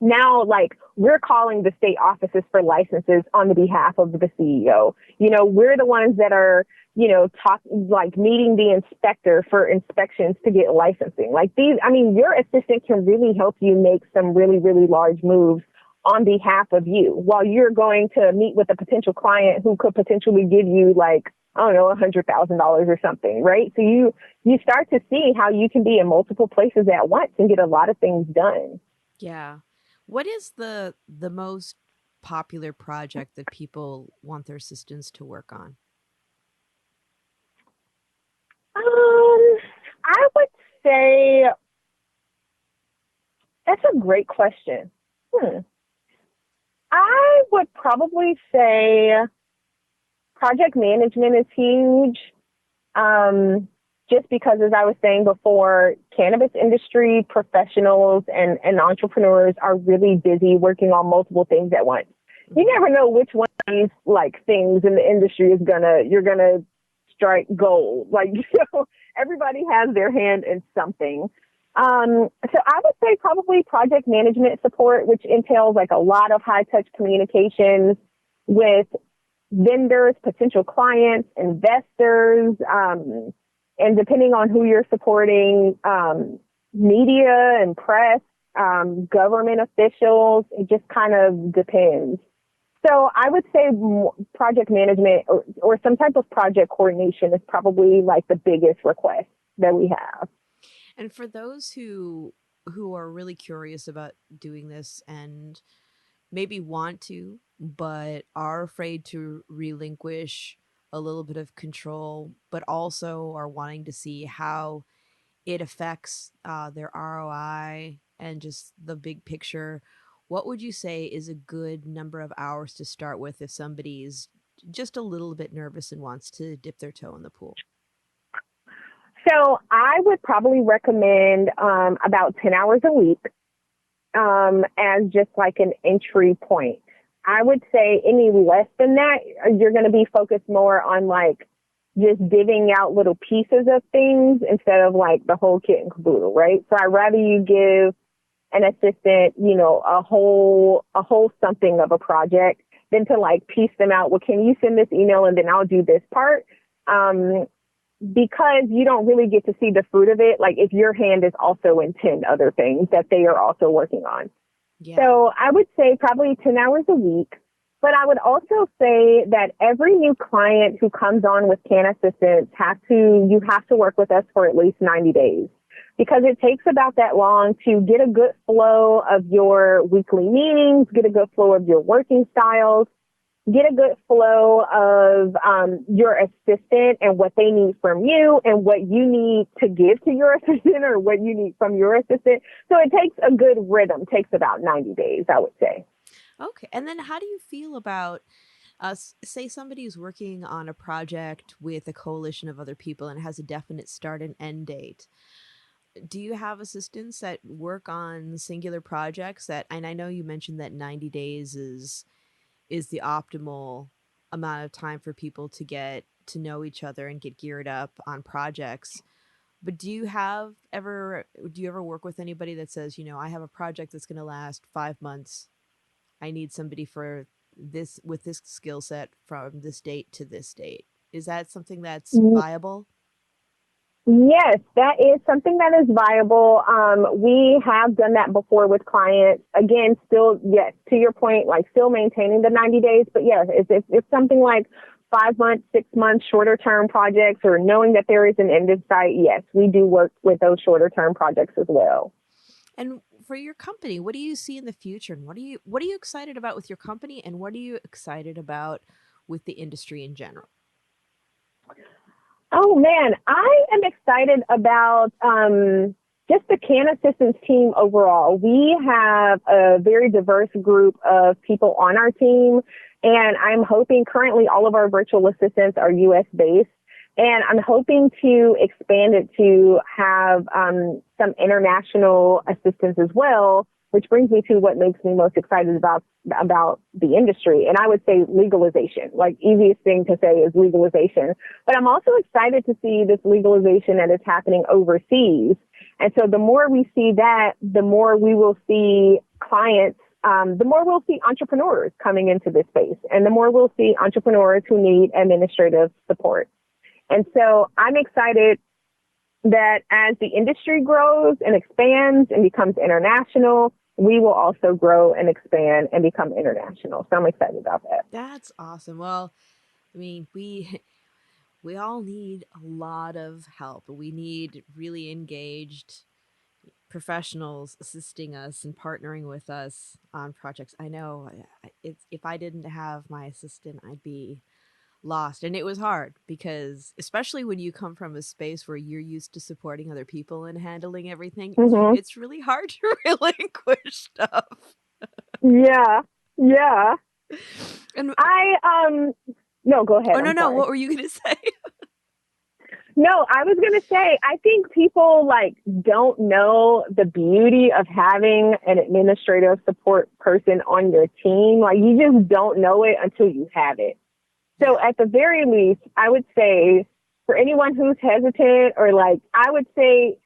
[SPEAKER 3] Now, like, we're calling the state offices for licenses on the behalf of the CEO. We're the ones that are meeting the inspector for inspections to get licensing. Like your assistant can really help you make some really, really large moves on behalf of you while you're going to meet with a potential client who could potentially give you $100,000 or something, right? So you start to see how you can be in multiple places at once and get a lot of things done.
[SPEAKER 2] Yeah. What is the most popular project that people want their assistants to work on?
[SPEAKER 3] I would say that's a great question. I would probably say project management is huge. Just because, as I was saying before, cannabis industry professionals and entrepreneurs are really busy working on multiple things at once. You never know which one of these things in the industry you're gonna strike gold. So everybody has their hand in something. So I would say probably project management support, which entails a lot of high touch communications with vendors, potential clients, investors, and depending on who you're supporting, media and press, government officials, it just kind of depends. So I would say project management or some type of project coordination is probably the biggest request that we have.
[SPEAKER 2] And for those who are really curious about doing this and maybe want to, but are afraid to relinquish a little bit of control, but also are wanting to see how it affects their ROI and just the big picture, what would you say is a good number of hours to start with if somebody's just a little bit nervous and wants to dip their toe in the pool?
[SPEAKER 3] So I would probably recommend about 10 hours a week as just an entry point. I would say any less than that, you're going to be focused more on just divvying out little pieces of things instead of the whole kit and caboodle, right? So I'd rather you give an assistant, a whole something of a project than to piece them out. Well, can you send this email and then I'll do this part? Because you don't really get to see the fruit of it. If your hand is also in 10 other things that they are also working on. Yeah. So I would say probably 10 hours a week. But I would also say that every new client who comes on with CannAssistants you have to work with us for at least 90 days. Because it takes about that long to get a good flow of your weekly meetings, get a good flow of your working styles, get a good flow of your assistant and what they need from you and what you need to give to your assistant or what you need from your assistant. So it takes a good rhythm, takes about 90 days, I would say.
[SPEAKER 2] Okay. And then how do you feel about, say somebody's working on a project with a coalition of other people and has a definite start and end date? Do you have assistants that work on singular projects and I know you mentioned that 90 days is the optimal amount of time for people to get to know each other and get geared up on projects. But do you ever work with anybody that says, I have a project that's going to last 5 months. I need somebody for this with this skill set from this date to this date. Is that something that's viable?
[SPEAKER 3] Yes, that is something that is viable. We have done that before with clients. Again, still, yes, to your point, still maintaining the 90 days. But yes, it's something 5 months, 6 months, shorter term projects, or knowing that there is an end in sight. Yes, we do work with those shorter term projects as well.
[SPEAKER 2] And for your company, what do you see in the future? And what are you excited about with your company? And what are you excited about with the industry in general?
[SPEAKER 3] Oh, man, I am excited about just the CannAssistants team overall. We have a very diverse group of people on our team, and I'm hoping currently all of our virtual assistants are U.S.-based, and I'm hoping to expand it to have some international assistants as well, which brings me to what makes me most excited about the industry. And I would say legalization, easiest thing to say is legalization. But I'm also excited to see this legalization that is happening overseas. And so the more we see that, the more we will see clients, the more we'll see entrepreneurs coming into this space, and the more we'll see entrepreneurs who need administrative support. And so I'm excited that as the industry grows and expands and becomes international, we will also grow and expand and become international. So I'm excited about that.
[SPEAKER 2] That's awesome. Well, I mean, we all need a lot of help. We need really engaged professionals assisting us and partnering with us on projects. I know if I didn't have my assistant, I'd be lost. And it was hard because, especially when you come from a space where you're used to supporting other people and handling everything, it's really hard to relinquish stuff.
[SPEAKER 3] Yeah. Yeah.
[SPEAKER 2] And
[SPEAKER 3] no, go ahead.
[SPEAKER 2] Oh, no,
[SPEAKER 3] I'm
[SPEAKER 2] no.
[SPEAKER 3] sorry.
[SPEAKER 2] What were you going to say?
[SPEAKER 3] No, I was going to say, I think people don't know the beauty of having an administrative support person on your team. Like, you just don't know it until you have it. So at the very least, I would say for anyone who's hesitant I would say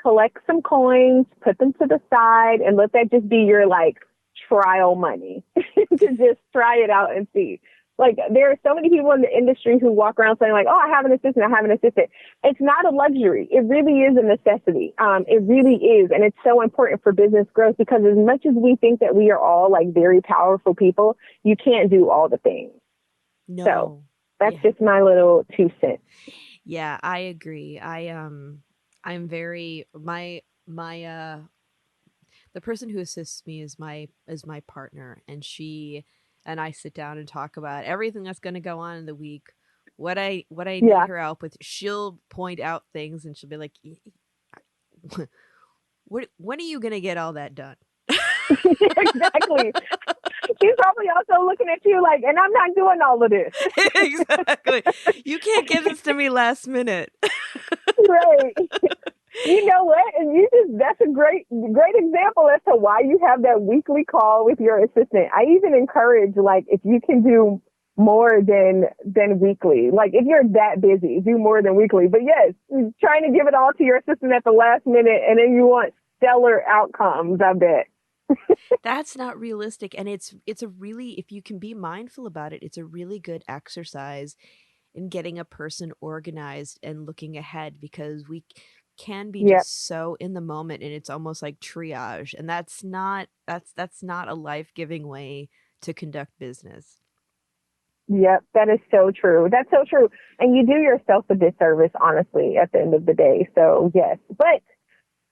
[SPEAKER 3] collect some coins, put them to the side, and let that just be your trial money to just try it out and see. There are so many people in the industry who walk around saying oh, I have an assistant. It's not a luxury. It really is a necessity. It really is. And it's so important for business growth because as much as we think that we are all very powerful people, you can't do all the things.
[SPEAKER 2] No.
[SPEAKER 3] So that's just my little 2 cents.
[SPEAKER 2] Yeah, I agree. I'm very, the person who assists me is my partner, and she and I sit down and talk about everything that's going to go on in the week. What I need her help with. She'll point out things and she'll be like, when are you going to get all that done?
[SPEAKER 3] Exactly. She's probably also looking at you and I'm not doing all of this.
[SPEAKER 2] Exactly. You can't give this to me last minute.
[SPEAKER 3] Right. You know what? And that's a great example as to why you have that weekly call with your assistant. I even encourage, if you can do more than weekly, if you're that busy, do more than weekly. But yes, trying to give it all to your assistant at the last minute and then you want stellar outcomes, I bet.
[SPEAKER 2] That's not realistic. And it's a really, if you can be mindful about it, it's a really good exercise in getting a person organized and looking ahead, because we can be just so in the moment and it's almost like triage. And that's not a life-giving way to conduct business.
[SPEAKER 3] Yep, that is so true. That's so true. And you do yourself a disservice, honestly, at the end of the day. So yes, but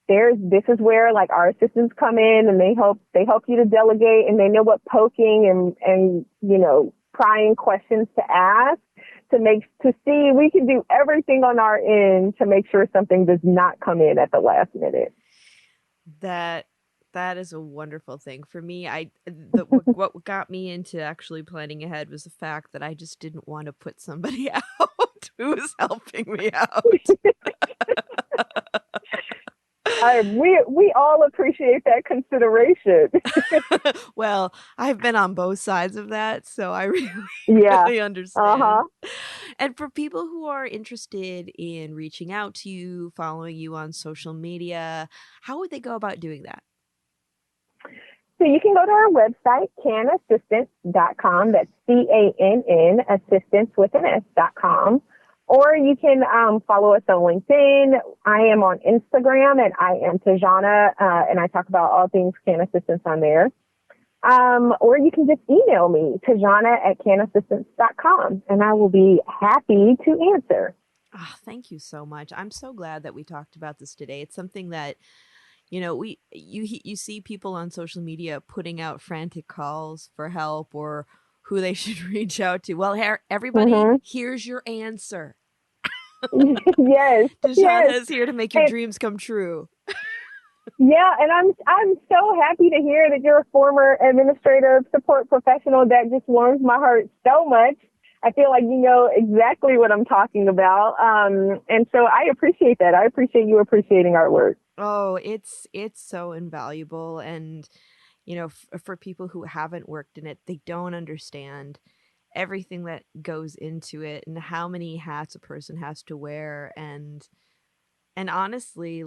[SPEAKER 3] this is where our assistants come in and they help you to delegate, and they know what poking and prying questions to ask to see we can do everything on our end to make sure something does not come in at the last minute.
[SPEAKER 2] That is a wonderful thing for me. What got me into actually planning ahead was the fact that I just didn't want to put somebody out who was helping me out.
[SPEAKER 3] We all appreciate that consideration.
[SPEAKER 2] Well, I've been on both sides of that, so I really understand. And for people who are interested in reaching out to you, following you on social media, how would they go about doing that?
[SPEAKER 3] So you can go to our website, CannAssistants.com. That's CANN, assistants with an S.com. Or you can follow us on LinkedIn. I am on Instagram, and I am TaJanna, and I talk about all things CannAssistants on there. Or you can just email me, TaJanna@CannAssistants.com, and I will be happy to answer.
[SPEAKER 2] Oh, thank you so much. I'm so glad that we talked about this today. It's something that, you see people on social media putting out frantic calls for help or who they should reach out to. Well, everybody, here's your answer.
[SPEAKER 3] Yes.
[SPEAKER 2] TaJanna is here to make your dreams come true.
[SPEAKER 3] Yeah, and I'm so happy to hear that you're a former administrative support professional. That just warms my heart so much. I feel like you know exactly what I'm talking about. And so I appreciate that. I appreciate you appreciating our work.
[SPEAKER 2] Oh, it's so invaluable. And, for people who haven't worked in it, they don't understand everything that goes into it and how many hats a person has to wear. And honestly,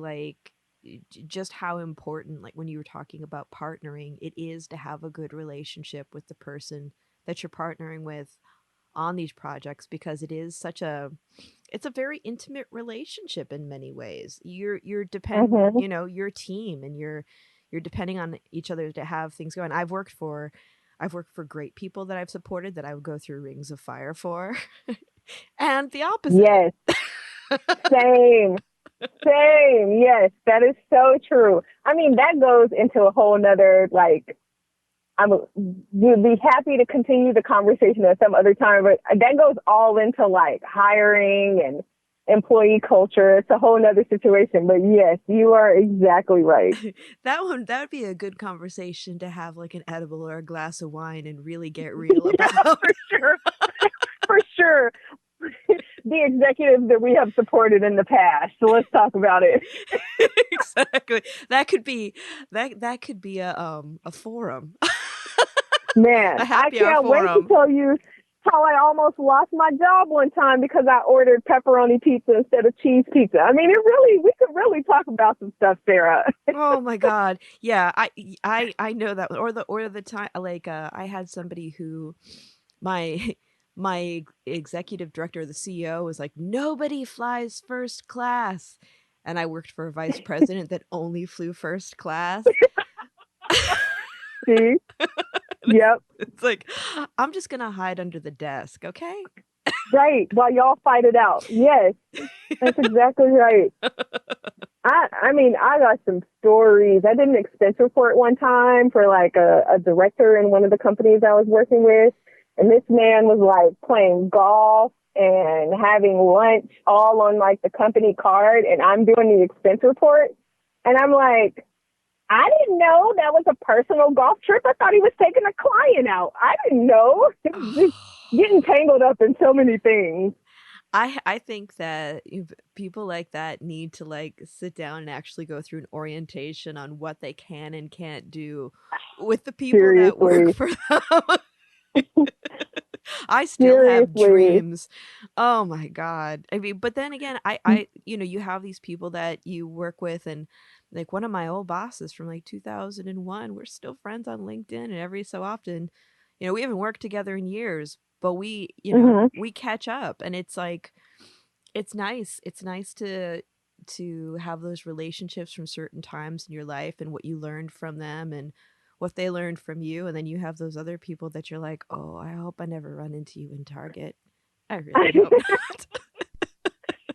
[SPEAKER 2] just how important, when you were talking about partnering, it is to have a good relationship with the person that you're partnering with on these projects, because it is such a it's a very intimate relationship in many ways.
[SPEAKER 3] Mm-hmm.
[SPEAKER 2] Your team, and you're depending on each other to have things going. I've worked for great people that I've supported that I would go through rings of fire for, and the opposite.
[SPEAKER 3] Yes. Same. Same. Yes, that is so true. I mean, that goes into a whole nother, like, would be happy to continue the conversation at some other time, but that goes all into like hiring and employee culture. It's a whole nother situation. But yes, you are exactly right.
[SPEAKER 2] That would be a good conversation to have, like an edible or a glass of wine, and really get real
[SPEAKER 3] Yeah,
[SPEAKER 2] about.
[SPEAKER 3] for sure. For sure. The executives that we have supported in the past. So let's talk about it.
[SPEAKER 2] Exactly. That could be a forum.
[SPEAKER 3] Man,
[SPEAKER 2] A
[SPEAKER 3] I
[SPEAKER 2] happy hour
[SPEAKER 3] can't wait to
[SPEAKER 2] forum.
[SPEAKER 3] tell you how I almost lost my job one time because I ordered pepperoni pizza instead of cheese pizza. I mean, we could really talk about some stuff, Sarah.
[SPEAKER 2] Oh my God. Yeah, I know that one. Or the time, like, I had somebody who, my my executive director, the CEO, was like, nobody flies first class. And I worked for a vice president that only flew first class.
[SPEAKER 3] See? Yep.
[SPEAKER 2] It's like, I'm just gonna hide under the desk, okay?
[SPEAKER 3] Right. While y'all fight it out. Yes. That's exactly right. I mean, I got some stories. I did an expense report one time for like a director in one of the companies I was working with. And this man was like playing golf and having lunch all on like the company card. And I'm doing the expense report. And I'm like, I didn't know that was a personal golf trip. I thought he was taking a client out. I didn't know. Just getting tangled up in so many things.
[SPEAKER 2] I think that people like that need to, like, sit down and actually go through an orientation on what they can and can't do with the people that work
[SPEAKER 3] Seriously.
[SPEAKER 2] for them. I still have
[SPEAKER 3] Seriously.
[SPEAKER 2] dreams. Oh my God. I mean, but then again, you have these people that you work with, and like one of my old bosses from like 2001, we're still friends on LinkedIn, and every so often, we haven't worked together in years, but
[SPEAKER 3] Hmm.
[SPEAKER 2] we catch up, and it's like, it's nice. It's nice to have those relationships from certain times in your life, and what you learned from them and what they learned from you. And then you have those other people that you're like, oh, I hope I never run into you in Target. I really hope not.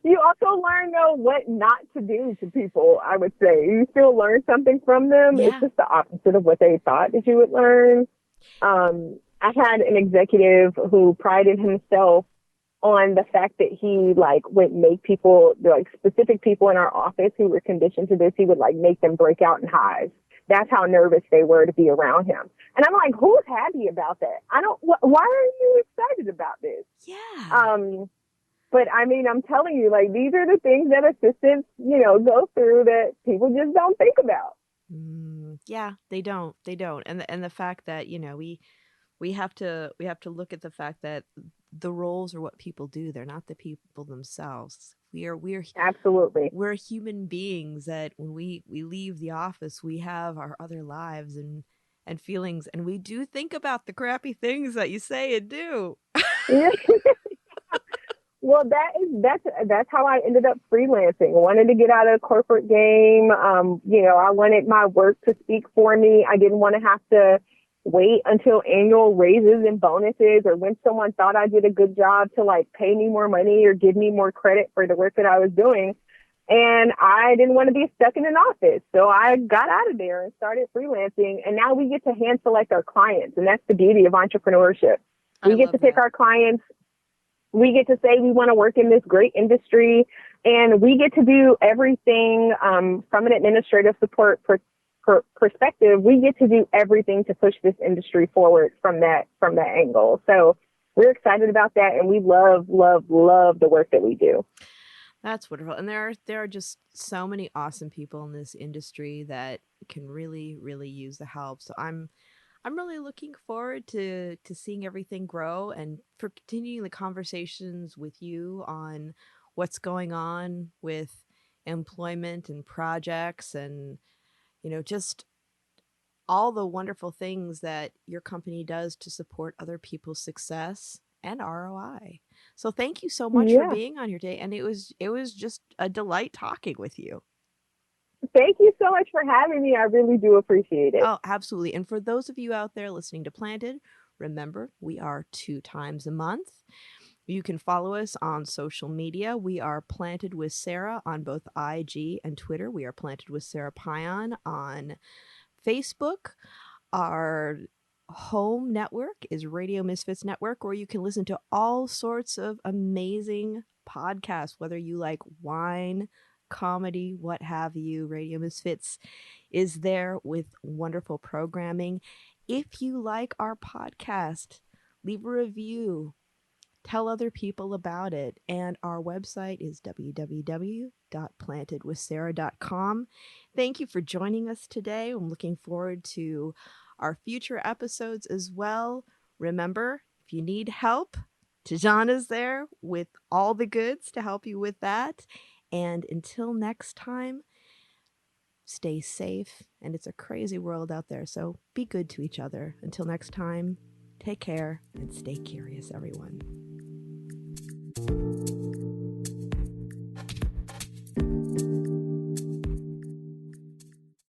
[SPEAKER 3] You also learn, though, what not to do to people, I would say. You still learn something from them. It's
[SPEAKER 2] Yeah.
[SPEAKER 3] just the opposite of what they thought that you would learn. I had an executive who prided himself on the fact that he like would make people, like specific people in our office who were conditioned to this, he would like make them break out in hives. That's how nervous they were to be around him. And I'm like, who's happy about that? Why are you excited about this?
[SPEAKER 2] Yeah.
[SPEAKER 3] But I mean, I'm telling you, like, these are the things that assistants, go through that people just don't think about.
[SPEAKER 2] Yeah, they don't. They don't. And the fact that, we have to look at the fact that the roles are what people do. They're not the people themselves.
[SPEAKER 3] Absolutely.
[SPEAKER 2] We're human beings that when we leave the office, we have our other lives and feelings, and we do think about the crappy things that you say and do.
[SPEAKER 3] Yeah. Well, that's how I ended up freelancing. I wanted to get out of the corporate game. I wanted my work to speak for me. I didn't want to have to wait until annual raises and bonuses, or when someone thought I did a good job to like pay me more money or give me more credit for the work that I was doing. And I didn't want to be stuck in an office. So I got out of there and started freelancing. And now we get to hand select our clients. And that's the beauty of entrepreneurship.
[SPEAKER 2] I
[SPEAKER 3] We get
[SPEAKER 2] love
[SPEAKER 3] to pick
[SPEAKER 2] that.
[SPEAKER 3] our clients. We get to say we want to work in this great industry, and we get to do everything from an administrative support perspective. We get to do everything to push this industry forward from that angle. So we're excited about that, and we love, love, love the work that we do.
[SPEAKER 2] That's wonderful. And there are just so many awesome people in this industry that can really, really use the help. So I'm really looking forward to seeing everything grow, and for continuing the conversations with you on what's going on with employment and projects, and just all the wonderful things that your company does to support other people's success. and ROI. So thank you so much for
[SPEAKER 3] Yeah.
[SPEAKER 2] being on here today. And it was just a delight talking with you.
[SPEAKER 3] Thank you so much for having me. I really do appreciate it.
[SPEAKER 2] Oh, absolutely. And for those of you out there listening to Planted, remember, we are 2 times a month. You can follow us on social media. We are Planted with Sara on both IG and Twitter. We are Planted with Sara Pion on Facebook. Our home network is Radio Misfits Network, where you can listen to all sorts of amazing podcasts, whether you like wine, comedy, what have you. Radio Misfits is there with wonderful programming. If you like our podcast, leave a review. Tell other people about it. And our website is www.plantedwithsara.com. Thank you for joining us today. I'm looking forward to our future episodes as well. Remember, if you need help, TaJanna's there with all the goods to help you with that. And until next time, stay safe. And it's a crazy world out there, so be good to each other. Until next time, take care and stay curious, everyone.